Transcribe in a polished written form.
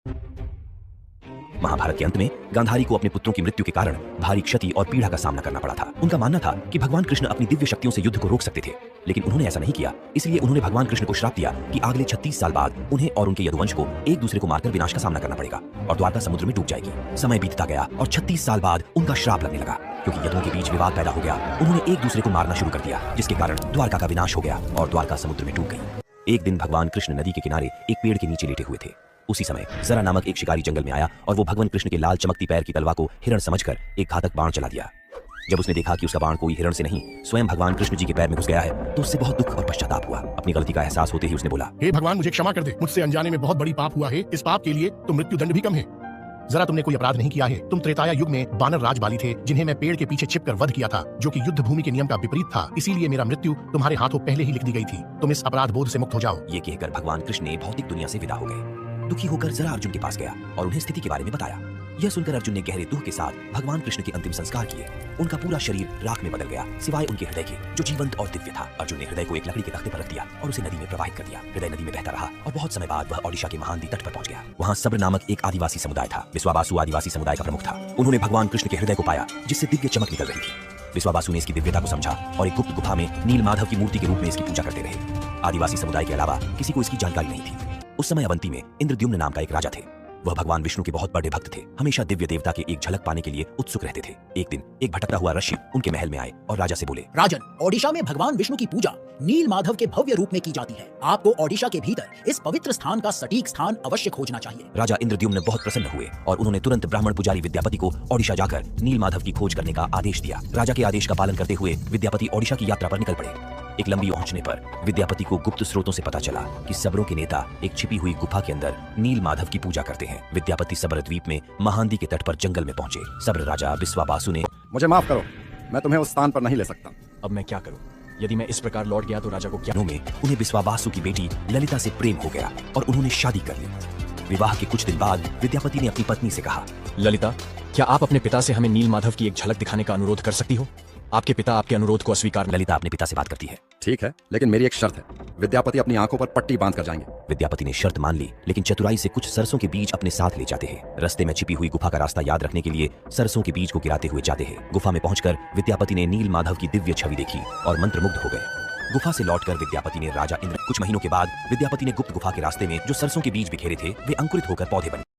महाभारत के अंत में गांधारी को अपने पुत्रों की मृत्यु के कारण भारी क्षति और पीड़ा का सामना करना पड़ा था। उनका मानना था कि भगवान कृष्ण अपनी दिव्य शक्तियों से युद्ध को रोक सकते थे, लेकिन उन्होंने ऐसा नहीं किया। इसलिए उन्होंने भगवान कृष्ण को श्राप दिया कि अगले 36 साल बाद उन्हें और उनके यदुवंश को एक दूसरे को मारकर विनाश का सामना करना पड़ेगा और द्वारका समुद्र में डूब जाएगी। समय बीतता गया और 36 साल बाद उनका श्राप लगने लगा, क्योंकि यदुओं के बीच विवाद पैदा हो गया। उन्होंने एक दूसरे को मारना शुरू कर दिया, जिसके कारण द्वारका का विनाश हो गया और द्वारका समुद्र में डूब गई। एक दिन भगवान कृष्ण नदी के किनारे एक पेड़ के नीचे लेटे हुए थे। उसी समय जरा नामक एक शिकारी जंगल में आया और वो भगवान कृष्ण के लाल चमकती पैर की तलवार को हिरण समझकर एक घातक बाण चला दिया। जब उसने देखा कि उसका बाण कोई हिरण से नहीं स्वयं भगवान कृष्ण जी के पैर में घुस गया है, तो उससे बहुत दुख और पश्चाताप हुआ। अपनी गलती का एहसास होते ही उसने बोला, हे भगवान, मुझे क्षमा कर दे, मुझसे अनजाने में बहुत बड़ी पाप हुआ है। इस पाप के लिए तो मृत्यु दंड भी कम है। जरा तुमने कोई अपराध नहीं किया है। तुम त्रेताया युग में बानर राज बाली थे, जिन्हें मैं पेड़ के पीछे छिपकर वध किया था, जो कि युद्ध भूमि के नियम का विपरीत था। इसीलिए मेरा मृत्यु तुम्हारे हाथों पहले ही लिख दी गई थी। तुम इस अपराध बोध से मुक्त हो जाओ। ये कहकर भगवान कृष्ण ने भौतिक दुनिया से विदा हो गए। दुखी होकर जरा अर्जुन के पास गया और उन्हें स्थिति के बारे में बताया। यह सुनकर अर्जुन ने गहरे दुख के साथ भगवान कृष्ण के अंतिम संस्कार किए। उनका पूरा शरीर राख में बदल गया, सिवाय उनके हृदय के, जो जीवंत और दिव्य था। अर्जुन ने हृदय को एक लकड़ी के तख्ते पर रख दिया और उसे नदी में प्रवाहित कर दिया। हृदय नदी में बहता रहा और बहुत समय बाद वह ओडिशा के महानदी तट पर पहुंच गया। वहां सब्र नामक एक आदिवासी समुदाय था। विश्वावासु आदिवासी समुदाय का प्रमुख था। उन्होंने भगवान कृष्ण के हृदय को पाया, जिससे दिव्य चमक निकल रही थी। विश्वावासु ने इसकी दिव्यता को समझा और एक गुप्त गुफा में नील माधव की मूर्ति के रूप में इसकी पूजा करते रहे। आदिवासी समुदाय के अलावा किसी को इसकी जानकारी नहीं थी। उस समय अवंती में इंद्रद्युम्न नाम का एक राजा थे। वह भगवान विष्णु के बहुत बड़े भक्त थे। हमेशा दिव्य देवता के एक झलक पाने के लिए उत्सुक रहते थे। एक दिन एक भटकता हुआ ऋषि उनके महल में आए और राजा से बोले, राजन, ओडिशा में भगवान विष्णु की पूजा नील माधव के भव्य रूप में की जाती है। आपको ओडिशा के भीतर इस पवित्र स्थान का सटीक स्थान अवश्य खोजना चाहिए। राजा इंद्रद्युम्न बहुत प्रसन्न हुए और उन्होंने तुरंत ब्राह्मण पुजारी विद्यापति को ओडिशा जाकर नील माधव की खोज करने का आदेश दिया। राजा के आदेश का पालन करते हुए विद्यापति ओडिशा की यात्रा पर निकल पड़े। एक लंबी पहुंचने पर विद्यापति को गुप्त स्रोतों से पता चला कि सबरों के नेता एक छिपी हुई गुफा के अंदर नील माधव की पूजा करते हैं। विद्यापति सबर द्वीप में महानदी के तट पर जंगल में पहुंचे। सबर राजा विश्वावासु ने, मुझे माफ करो, मैं तुम्हें उस स्थान पर नहीं ले सकता। अब मैं क्या करूं? यदि मैं इस प्रकार लौट गया तो राजा को क्या? में उन्हें विश्वावासु की बेटी ललिता से प्रेम हो गया और उन्होंने शादी कर ली। विवाह के कुछ दिन बाद विद्यापति ने अपनी पत्नी से कहा, ललिता, क्या आप अपने पिता से हमें नील माधव की एक झलक दिखाने का अनुरोध कर सकती हो? आपके पिता आपके अनुरोध को अस्वीकार। ललिता अपने पिता से बात करती है। ठीक है, लेकिन मेरी एक शर्त है। विद्यापति अपनी आंखों पर पट्टी बांध कर जाएंगे। विद्यापति ने शर्त मान ली, लेकिन चतुराई से कुछ सरसों के बीज अपने साथ ले जाते हैं। रास्ते में छिपी हुई गुफा का रास्ता याद रखने के लिए सरसों के बीज को गिराते हुए जाते हैं। गुफा में पहुंचकर विद्यापति ने नील माधव की दिव्य छवि देखी और मंत्रमुग्ध हो गए। गुफा से लौटकर विद्यापति ने राजा इंद्र। कुछ महीनों के बाद विद्यापति ने गुप्त गुफा के रास्ते में जो सरसों के बीज बिखेरे थे, वे अंकुरित होकर पौधे बने।